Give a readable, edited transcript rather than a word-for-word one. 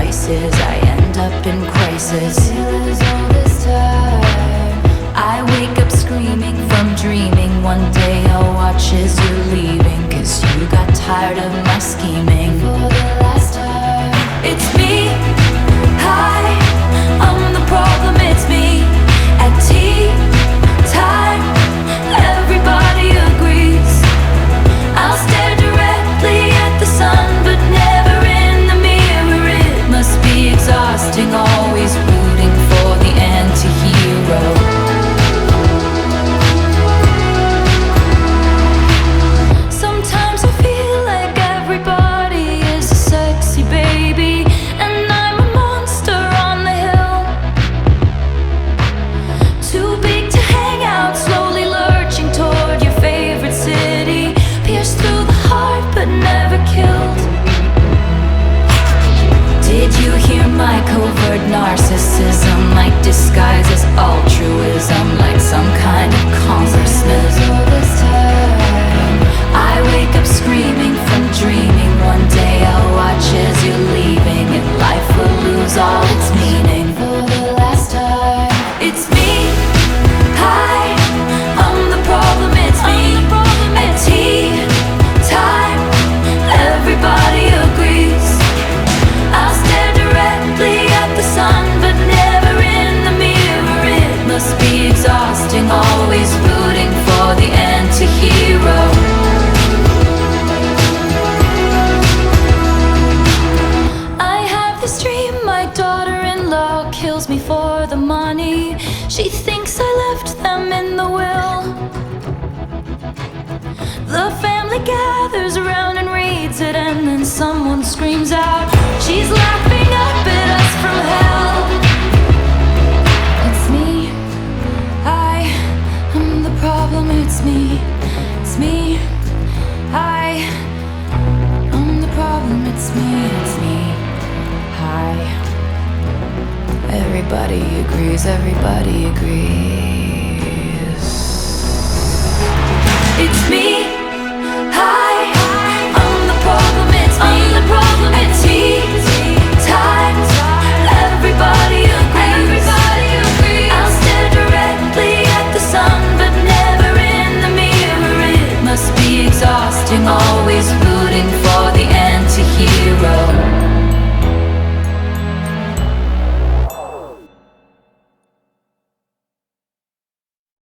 devices, I end up in crisis. All this time I wake up screaming from dreaming. One day I'll watch as you're leaving, 'cause you got tired of my scheming. For the last time, it's me. Hi, I'm the problem, it's me. At tea time, everybody agrees. I'll stare directly at the sun, but never in the mirror. It must be exhausting, always rooting for the anti-hero. Sometimes I feel like everybody is a sexy baby, and I'm a monster on the hill. Too big to hang out, slowly lurching toward your favorite city. Pierced through the heart, but never killed. Did you hear my covert narcissism? Like disguise as altruism, like some kind of congressman. All this time I wake up screaming from dreaming. One day I'll watch as you're leaving, and life will lose all its meaning. For the last time, it's me. Hi, I'm the problem, it's me. At tea time, everybody agrees. I'll stare directly at the sun, but never in the mirror. It must be exhausting, always rooting for the anti-hero. I have this dream, my daughter-in-law kills me for the money. She thinks I left them in the will. The family gathers around and reads it, and then someone screams out, she's laughing up at us from hell. It's me. I'm the problem, it's me. It's me. I'm the problem, it's me. It's me. Hi. Everybody agrees, everybody agrees. It's me. Hi, I'm the problem, it's me. I'm the problem, it's tea time, everybody agrees. I'll stare directly at the sun, but never in the mirror. It must be exhausting, always